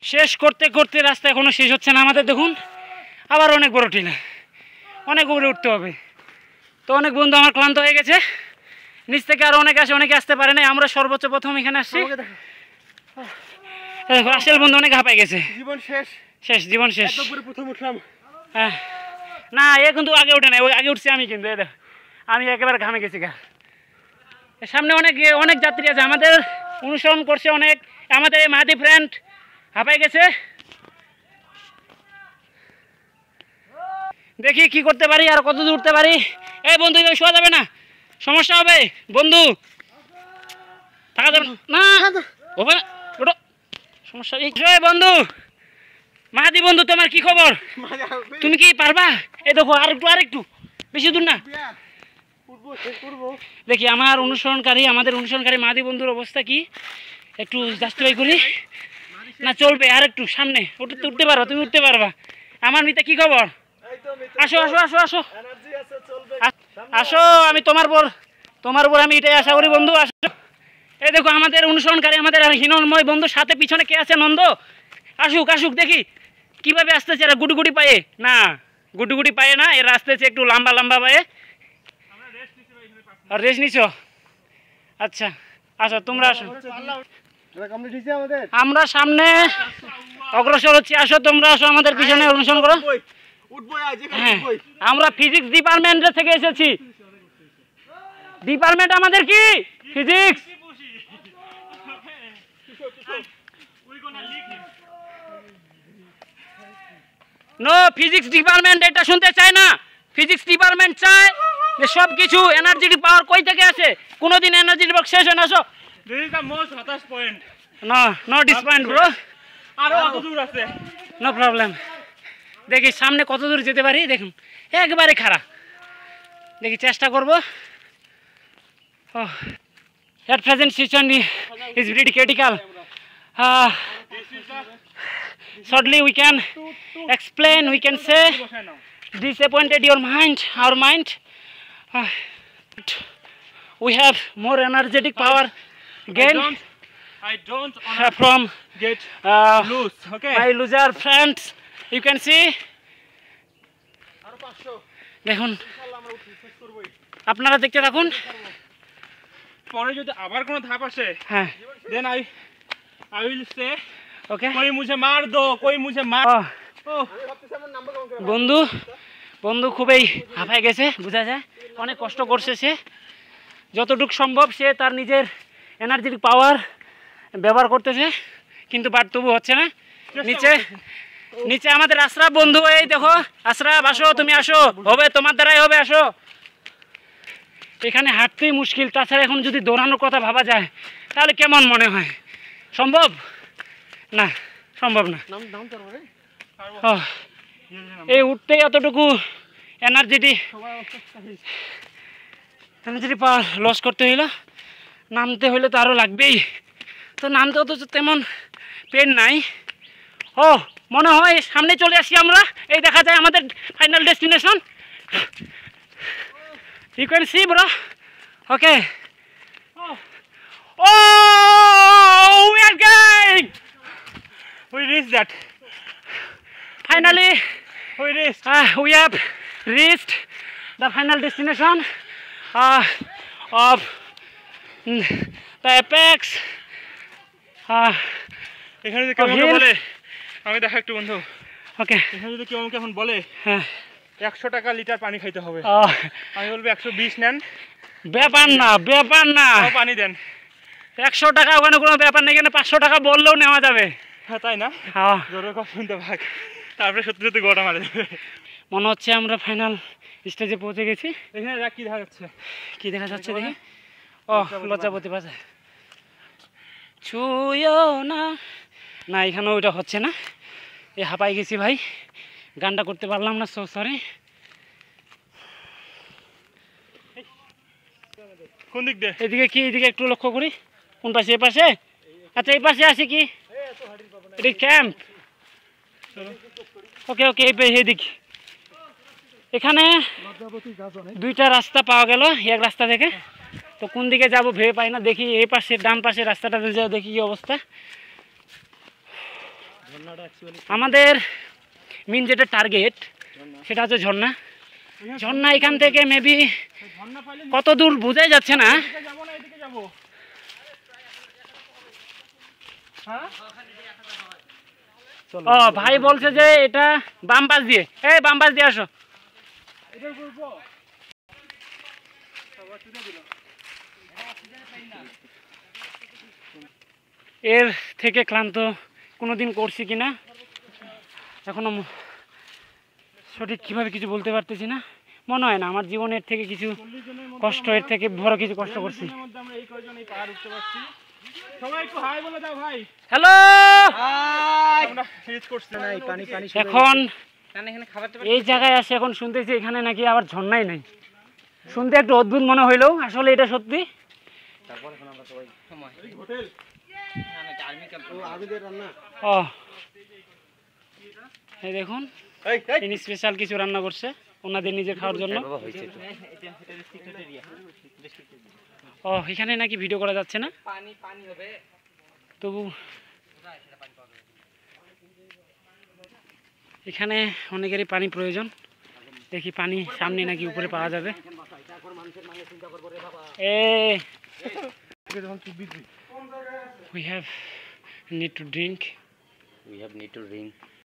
শেষ করতে করতে রাস্তা এখনো শেষ হচ্ছে না আমাদের। দেখুন আবার অনেক বড় টিলা, অনেক উপরে উঠতে হবে। তো অনেক বন্ধু আমার ক্লান্ত হয়ে গেছে, নিচ থেকে আরো অনেকে আসে, অনেকে আসতে পারে না। আমরা সর্বোচ্চ প্রথম এখানে আসছি। রাসেল বন্ধু অনেক হাঁপাই গেছে, জীবন শেষ, শেষ জীবন শেষ। প্রথম উঠলাম। হ্যাঁ না, এ কিন্তু আগে উঠে নাই, ওই আগে উঠছি আমি, কিন্তু আমি একেবারে ঘামে গেছি গা। সামনে অনেক অনেক যাত্রী আছে, আমাদের অনুসরণ করছে অনেক। আমাদের এই মাহাদি ফ্রেন্ড হাঁপাই গেছে। দেখি কি করতে পারি, আর কত দূর উঠতে পারি। এই বন্ধু শোয়া যাবে না, সমস্যা হবে বন্ধু, থাকা যাবে না, হবে না, ওটো সমস্যা। এই বন্ধু মাহাদি বন্ধু, তোমার কি খবর? তুমি কি পারবা? এই দেখো আরেকটু বেশি দূর না। দেখি আমাদের অনুসরণকারী মাহাদি বন্ধুর অবস্থা কি, একটু জাস্টিফাই করি। না চলবে, আর একটু সামনে উঠতে পারো, তুমি উঠতে পারবা। আমার মিতা কি খবর? আসো আসো আসো আসো আসো, আমি তোমার উপর আমি এটাই আশা করি বন্ধু। আসো, এই দেখো আমাদের অনুসরণকারী, আমাদের হিনময় বন্ধু, সাথে পিছনে কে আছে? নন্দ। আসুক আসুক, দেখি কিভাবে আসতেছে এরা। গুটি পায়ে না, গুটি পায়ে না, এরা আসতেছে একটু লম্বা পায়ে। আর রেস্ট নিছ? আচ্ছা আসো, তোমরা আসো, আমরা সামনে অগ্রসর হচ্ছি। আসো তোমরা আসো, আমাদের পিছনে অনুসরণ করো। হ্যাঁ, আমরা ফিজিক্স ডিপার্টমেন্ট থেকে এসেছি। ডিপার্টমেন্ট আমাদের কি? ফিজিক্স। নো, ফিজিক্স ডিপার্টমেন্ট এটা শুনতে চায় না। ফিজিক্স ডিপার্টমেন্ট চায় যে সব কিছু এনার্জেটিক পাওয়ার কই থেকে আসে, কোনোদিন এনার্জেটিক পাওয়ার শেষ হয় না। আসো, দিস ইজ দ্য মোস্ট হতাশ পয়েন্ট। নো ডিসপয়েন্ট ব্রো, আরো কত দূর আছে? No problem. দেখি সামনে কত দূর যেতে পারি। দেখুন একবারে খারাপ, দেখি চেষ্টা করবো। At present situation is very critical. Shortly we can explain, we can say disappointed our mind. We have more energetic power gain. I don't from get loose. Okay. My loser friends, you can see. দেখুন আপনারা দেখতে থাকুন। পরে যদি আবার কোনো ধাপ আসে, হ্যাঁ, then I will say ওকে, कोई मुझे मार दो, कोई मुझे मार। বন্ধু খুবই হাঁপাই গেছে, বোঝা যায় অনেক কষ্ট করছে সে। যতটুকু সম্ভব সে তার নিজের এনার্জেটিক পাওয়ার ব্যবহার করতেছে, কিন্তু বাট তবু হচ্ছে না। নিচে আমাদের আশরাফ বন্ধু, এই দেখো আশরাফ, আসো তুমি, আসো, হবে তোমার দ্বারাই হবে, আসো। এখানে হাঁটতেই মুশকিল, তাছাড়া এখন যদি দৌড়ানোর কথা ভাবা যায় তাহলে কেমন মনে হয়? সম্ভব না, সম্ভব না। এই উঠতেই অতটুকু এনার্জেটিক পাওয়ার লস করতে হইলো, নামতে হইলে তো আরও লাগবেই। তো নামতে অত তেমন পেন নাই। ও মনে হয় সামনে চলে আসি আমরা, এই দেখা যায় আমাদের final destination. You can see, bro. Okay. Oh, we are going. We reached that. Finally, we have reached the final destination of the apex. এখানে যদি কেউ আমাকে বলে, আমি দেখা একটু বন্ধু, ওকে, এখানে যদি কেউ আমাকে এখন বলে হ্যাঁ 100 টাকা লিটার পানি খাইতে হবে, আমি বলবো 120 নেন। ব্যাপার না, পানি দেন। 100 টাকা ওখানে কোনো ব্যাপার নেই, এখানে 500 টাকা বললেও নেওয়া যাবে। হ্যাঁ তাই না? হ্যাঁ, জোরে কথা শুনতে ভাগ, তারপরে সত্যি গোটা মারে দেবে। মনে হচ্ছে আমরা ফাইনাল স্টেজে পৌঁছে গেছি। এখানে কি দেখা যাচ্ছে? দেখি। ও লজ্জাপতি বাজার ছুঁয়ো না, এখানে ওইটা হচ্ছে না। এই হাঁপাই গেছি ভাই, গানটা করতে পারলাম না, সো সরি। কোন দিক দিয়ে? এদিকে একটু লক্ষ্য করি। কোন পাশে? এই পাশে? আচ্ছা এই পাশে আসি কি? এটা ক্যাম্প। ওকে এইদিক। এখানে দুইটা রাস্তা পাওয়া গেল এক রাস্তা থেকে। তো কোন দিকে যাব ভেবে পাই না। দেখি এই পাশে ডান পাশে রাস্তাটা দেখি কি অবস্থা। আমাদের মেন যেটা টার্গেট সেটা হচ্ছে ঝর্ণা। ঝর্ণা এখান থেকে মেবি কত দূর বোঝাই যাচ্ছে না। ও ভাই বলছে যে এটা বাম পাশ দিয়ে, এই বাম পাশ দিয়ে আসো। এর থেকে ক্লান্ত কোনোদিন করছি কিনা এখনো সঠিক কিভাবে কিছু বলতে পারতেছি না। মনে হয় না আমার জীবনের থেকে কিছু কষ্ট, এর থেকে বড় কিছু কষ্ট করছি। হ্যালো, এখন এই জায়গায় আসে এখন শুনতেছি এখানে নাকি আবার ঝর্ণাই নাই। শুনতে একটু অদ্ভুত মনে হইলেও আসলে এটা সত্যি। ও এই দেখুন তিনি স্পেশাল কিছু রান্না করছে ওনাদের নিজে খাওয়ার জন্য। ও এখানে নাকি ভিডিও করা যাচ্ছে না, তবু এখানে অনেকেরই পানি প্রয়োজন। দেখি পানি সামনে নাকি উপরে পাওয়া যাবে। We have need to drink.